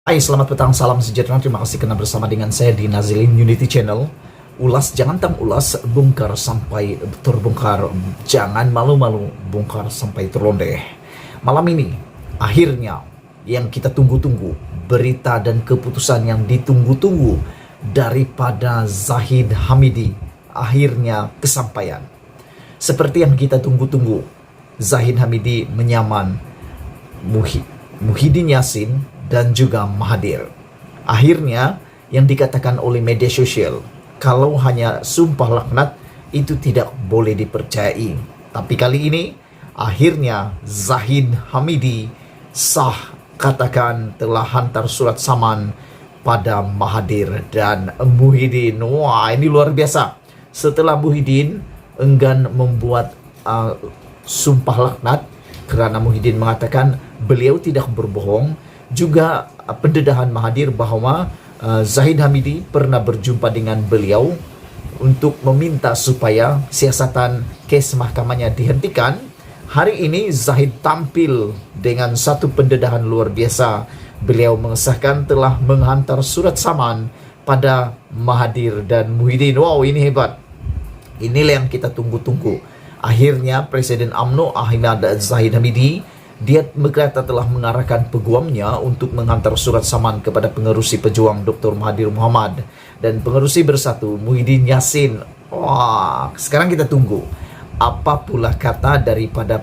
Hai, selamat petang, salam sejahtera. Terima kasih karena bersama dengan saya di Nazilin Unity Channel. Ulas jangan tam ulas, bongkar sampai terbongkar. Jangan malu-malu, bongkar sampai terlondeh. Malam ini, akhirnya yang kita tunggu-tunggu, berita dan keputusan yang ditunggu-tunggu daripada Zahid Hamidi, akhirnya kesampaian. Seperti yang kita tunggu-tunggu, Zahid Hamidi menyaman Muhyiddin Yassin dan juga Mahathir. Akhirnya yang dikatakan oleh media sosial, kalau hanya sumpah laknat itu tidak boleh dipercayai. Tapi kali ini akhirnya Zahid Hamidi sah katakan telah hantar surat saman pada Mahathir dan Muhyiddin. Wah, ini luar biasa. Setelah Muhyiddin enggan membuat sumpah laknat karena Muhyiddin mengatakan beliau tidak berbohong. Juga pendedahan Mahathir bahwa Zahid Hamidi pernah berjumpa dengan beliau untuk meminta supaya siasatan kes mahkamahnya dihentikan. Hari ini Zahid tampil dengan satu pendedahan luar biasa. Beliau mengesahkan telah menghantar surat saman pada Mahathir dan Muhyiddin. Wow, ini hebat. Inilah yang kita tunggu-tunggu. Akhirnya Presiden UMNO Ahmad Zahid Hamidi dia berkata telah mengarahkan peguamnya untuk menghantar surat saman kepada pengerusi pejuang Dr. Mahathir Mohamad dan pengerusi bersatu Muhyiddin Yassin. Wah, sekarang kita tunggu apa pula kata daripada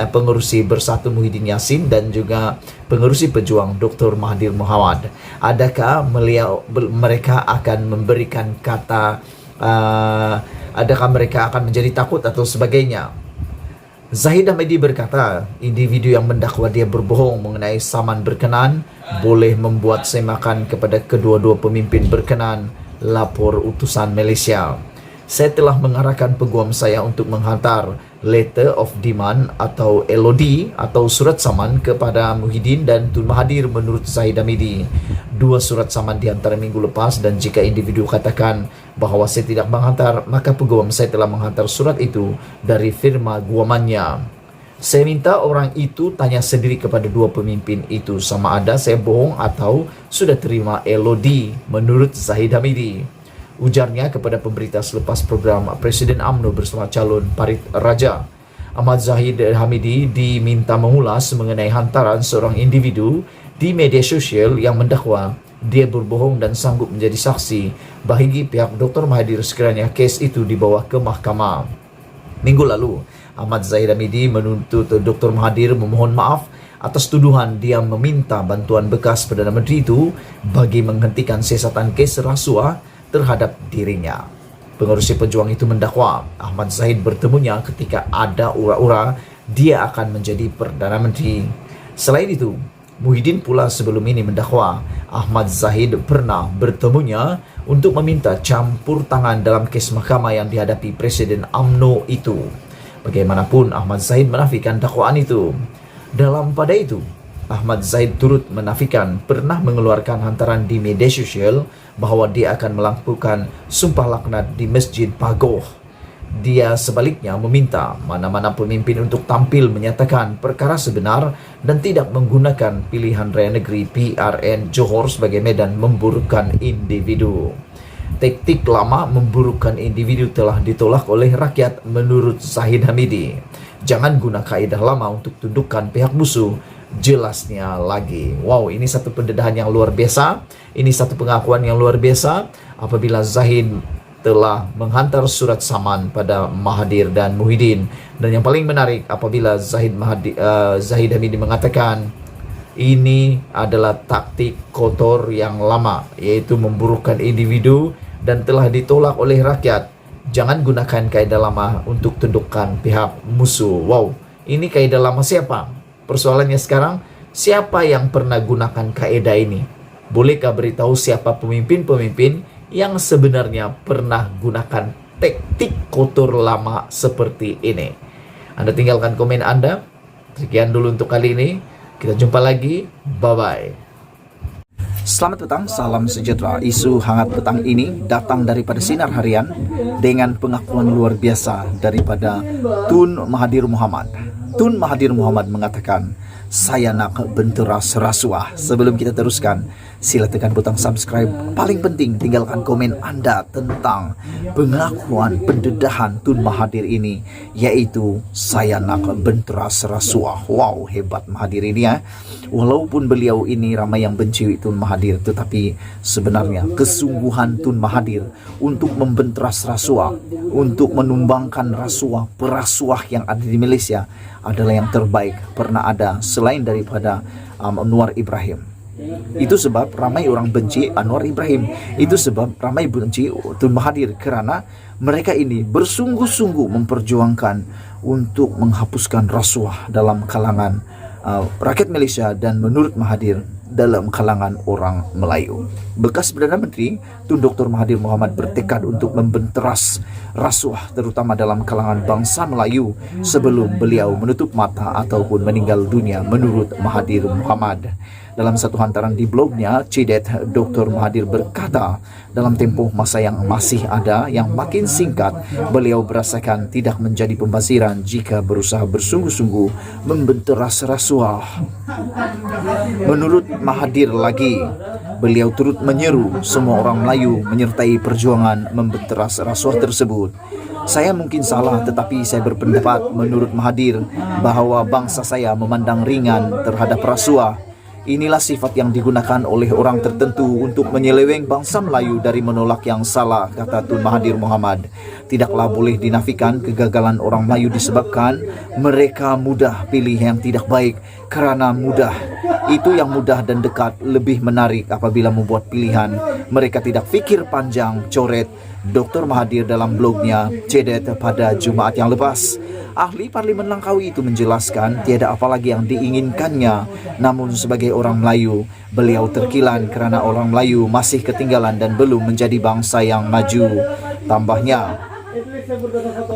pengerusi bersatu Muhyiddin Yassin dan juga pengerusi pejuang Dr. Mahathir Mohamad. Adakah mereka akan memberikan kata adakah mereka akan menjadi takut atau sebagainya? Zahid Hamidi berkata, individu yang mendakwa dia berbohong mengenai saman berkenan boleh membuat semakan kepada kedua-dua pemimpin berkenan, lapor utusan Malaysia. Saya telah mengarahkan peguam saya untuk menghantar letter of demand atau LOD atau surat saman kepada Muhyiddin dan Tun Mahathir menurut Zahid Hamidi. Dua surat saman dihantar minggu lepas dan jika individu katakan bahwa saya tidak menghantar, maka peguam saya telah menghantar surat itu dari firma guamannya. Saya minta orang itu tanya sendiri kepada dua pemimpin itu sama ada saya bohong atau sudah terima LOD menurut Zahid Hamidi. Ujarnya kepada pemberita selepas program Presiden UMNO bersama calon Parit Raja. Ahmad Zahid Hamidi diminta mengulas mengenai hantaran seorang individu di media sosial yang mendakwa dia berbohong dan sanggup menjadi saksi bagi pihak Dr. Mahathir sekiranya kes itu dibawa ke mahkamah. Minggu lalu, Ahmad Zahid Hamidi menuntut Dr. Mahathir memohon maaf atas tuduhan dia meminta bantuan bekas Perdana Menteri itu bagi menghentikan siasatan kes rasuah terhadap dirinya. Pengerusi pejuang itu mendakwa Ahmad Zahid bertemunya ketika ada ura-ura dia akan menjadi Perdana Menteri. Selain itu, Muhyiddin pula sebelum ini mendakwa Ahmad Zahid pernah bertemunya untuk meminta campur tangan dalam kes mahkamah yang dihadapi Presiden UMNO itu. Bagaimanapun, Ahmad Zahid menafikan dakwaan itu. Dalam pada itu, Ahmad Zahid turut menafikan pernah mengeluarkan hantaran di media sosial bahwa dia akan melakukan sumpah laknat di Masjid Pagoh. Dia sebaliknya meminta mana-mana pemimpin untuk tampil menyatakan perkara sebenar dan tidak menggunakan pilihan raya negeri PRN Johor sebagai medan memburukkan individu. Taktik lama memburukkan individu telah ditolak oleh rakyat menurut Zahid Hamidi. Jangan guna kaedah lama untuk tundukkan pihak musuh, jelasnya lagi. Wow, ini satu pendedahan yang luar biasa. Ini satu pengakuan yang luar biasa apabila Zahid telah menghantar surat saman pada Mahathir dan Muhyiddin. Dan yang paling menarik apabila Zahid Hamidi mengatakan ini adalah taktik kotor yang lama, yaitu memburukkan individu dan telah ditolak oleh rakyat. Jangan gunakan kaedah lama untuk tundukkan pihak musuh. Wow, ini kaedah lama siapa? Persoalannya sekarang, siapa yang pernah gunakan kaedah ini? Bolehkah beritahu siapa pemimpin-pemimpin yang sebenarnya pernah gunakan taktik kotor lama seperti ini? Anda tinggalkan komen Anda. Sekian dulu untuk kali ini. Kita jumpa lagi. Bye-bye. Selamat petang, salam sejahtera. Isu hangat petang ini datang daripada Sinar Harian dengan pengakuan luar biasa daripada Tun Mahathir Mohamad. Tun Mahathir Mohamad mengatakan, saya nak benteras rasuah. Sebelum kita teruskan, sila tekan butang subscribe. Paling penting, tinggalkan komen Anda tentang pengakuan pendedahan Tun Mahathir ini, yaitu saya nak benteras rasuah. Wow, hebat Mahathir ini ya. Walaupun beliau ini ramai yang benci Tun Mahathir, tetapi sebenarnya kesungguhan Tun Mahathir untuk membenteras rasuah, untuk menumbangkan rasuah, perasuah yang ada di Malaysia adalah yang terbaik pernah ada selain daripada Anwar Ibrahim. Itu sebab ramai orang benci Anwar Ibrahim. Itu sebab ramai benci Tun Mahathir, kerana mereka ini bersungguh-sungguh memperjuangkan untuk menghapuskan rasuah dalam kalangan rakyat Malaysia dan menurut Mahathir dalam kalangan orang Melayu. Bekas Perdana Menteri Tun Dr. Mahathir Mohamad bertekad untuk membenteras rasuah terutama dalam kalangan bangsa Melayu sebelum beliau menutup mata ataupun meninggal dunia menurut Mahathir Mohamad. Dalam satu hantaran di blognya, Cedet Dr. Mahathir berkata, dalam tempoh masa yang masih ada yang makin singkat, beliau berasakan tidak menjadi pembaziran jika berusaha bersungguh-sungguh membenteras rasuah. Menurut Mahathir lagi, beliau turut menyeru semua orang Melayu menyertai perjuangan membenteras rasuah tersebut. Saya mungkin salah, tetapi saya berpendapat menurut Mahathir bahawa bangsa saya memandang ringan terhadap rasuah. Inilah sifat yang digunakan oleh orang tertentu untuk menyeleweng bangsa Melayu dari menolak yang salah, kata Tun Mahathir Mohamad. Tidaklah boleh dinafikan kegagalan orang Melayu disebabkan mereka mudah pilih yang tidak baik, kerana mudah. Itu yang mudah dan dekat lebih menarik apabila membuat pilihan. Mereka tidak fikir panjang, coret Dr. Mahathir dalam blognya Cedet pada Jumaat yang lepas. Ahli Parlimen Langkawi itu menjelaskan tiada apa lagi yang diinginkannya, namun sebagai orang Melayu, beliau terkilan kerana orang Melayu masih ketinggalan dan belum menjadi bangsa yang maju. Tambahnya,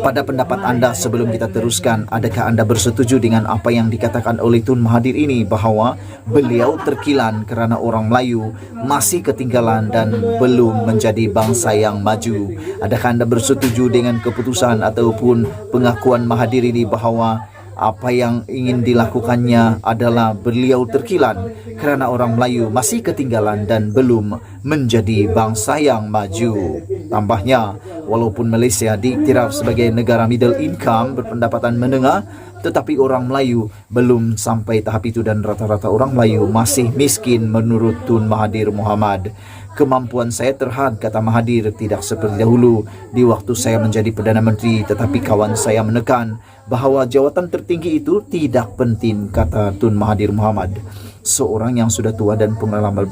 pada pendapat Anda sebelum kita teruskan, adakah Anda bersetuju dengan apa yang dikatakan oleh Tun Mahathir ini bahawa beliau terkilan kerana orang Melayu masih ketinggalan dan belum menjadi bangsa yang maju? Adakah Anda bersetuju dengan keputusan ataupun pengakuan Mahathir ini bahawa apa yang ingin dilakukannya adalah beliau terkilan kerana orang Melayu masih ketinggalan dan belum menjadi bangsa yang maju? Tambahnya, walaupun Malaysia diiktiraf sebagai negara middle income berpendapatan menengah, tetapi orang Melayu belum sampai tahap itu dan rata-rata orang Melayu masih miskin menurut Tun Mahathir Mohamad. Kemampuan saya terhad, kata Mahathir, tidak seperti dahulu di waktu saya menjadi Perdana Menteri, tetapi kawan saya menekan bahawa jawatan tertinggi itu tidak penting, kata Tun Mahathir Mohamad. Seorang yang sudah tua dan pengalaman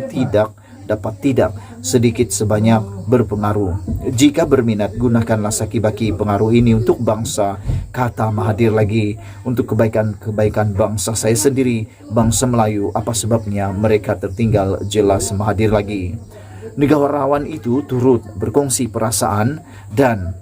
tidak dapat tidak sedikit sebanyak berpengaruh. Jika berminat, gunakanlah saki-baki pengaruh ini untuk bangsa, kata Mahathir lagi. Untuk kebaikan bangsa saya sendiri, bangsa Melayu, apa sebabnya mereka tertinggal, jelas Mahathir lagi. Negarawan itu turut berkongsi perasaan dan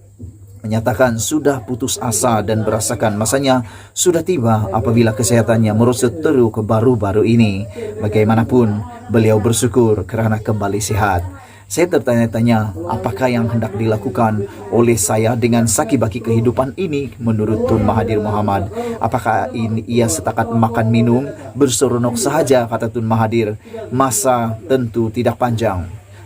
menyatakan sudah putus asa dan berasakan masanya sudah tiba apabila kesehatannya merosot teruk baru-baru ini. Bagaimanapun, beliau bersyukur kerana kembali sehat. Saya tertanya-tanya, apakah yang hendak dilakukan oleh saya dengan saki-baki kehidupan ini menurut Tun Mahathir Mohamad? Apakah ia setakat makan minum berseronok sahaja, kata Tun Mahathir? Masa tentu tidak panjang.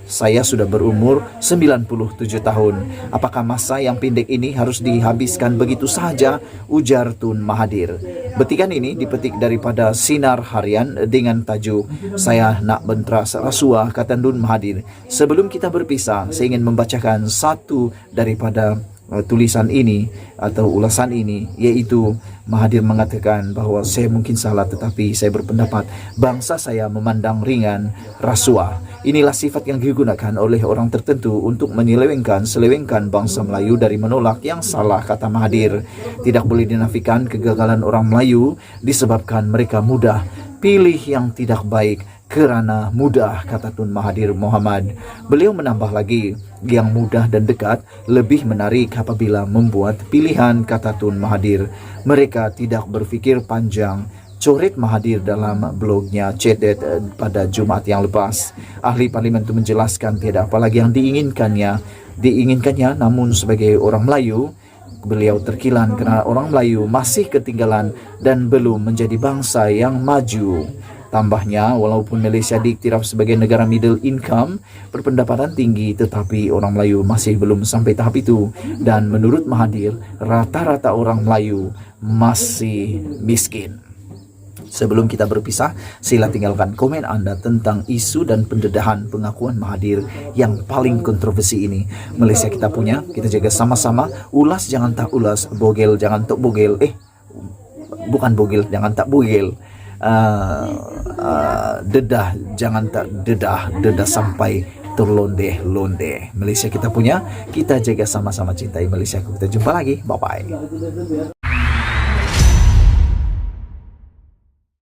Saya sudah berumur 97 tahun. Apakah masa yang pendek ini harus dihabiskan begitu sahaja? Ujar Tun Mahathir. Betikan ini dipetik daripada Sinar Harian dengan tajuk Saya Nak Benteras Rasuah, kata Tun Mahathir. Sebelum kita berpisah, saya ingin membacakan satu daripada tulisan ini atau ulasan ini, yaitu Mahathir mengatakan bahawa saya mungkin salah, tetapi saya berpendapat bangsa saya memandang ringan rasuah. Inilah sifat yang digunakan oleh orang tertentu untuk selewengkan bangsa Melayu dari menolak yang salah, kata Mahathir. Tidak boleh dinafikan kegagalan orang Melayu disebabkan mereka mudah pilih yang tidak baik, kerana mudah, kata Tun Mahathir Mohamad. Beliau menambah lagi, yang mudah dan dekat lebih menarik apabila membuat pilihan, kata Tun Mahathir. Mereka tidak berfikir panjang, coret Mahathir dalam blognya Cedet pada Jumaat yang lepas. Ahli Parlimen itu menjelaskan tiada apa lagi yang diinginkannya, namun sebagai orang Melayu, Beliau terkilan karena orang Melayu masih ketinggalan dan belum menjadi bangsa yang maju. Tambahnya, walaupun Malaysia diiktiraf sebagai negara middle income, berpendapatan tinggi, tetapi orang Melayu masih belum sampai tahap itu. Dan menurut Mahathir, rata-rata orang Melayu masih miskin. Sebelum kita berpisah, sila tinggalkan komen Anda tentang isu dan pendedahan pengakuan Mahathir yang paling kontroversi ini. Malaysia kita punya, kita jaga sama-sama. Ulas jangan tak ulas, bogel jangan tak bogel. Bukan bogel, jangan tak bogel. Dedah jangan tak dedah sampai terlondeh-londeh. Malaysia kita punya, kita jaga sama-sama, cintai Malaysia. Kita jumpa lagi, bye bye.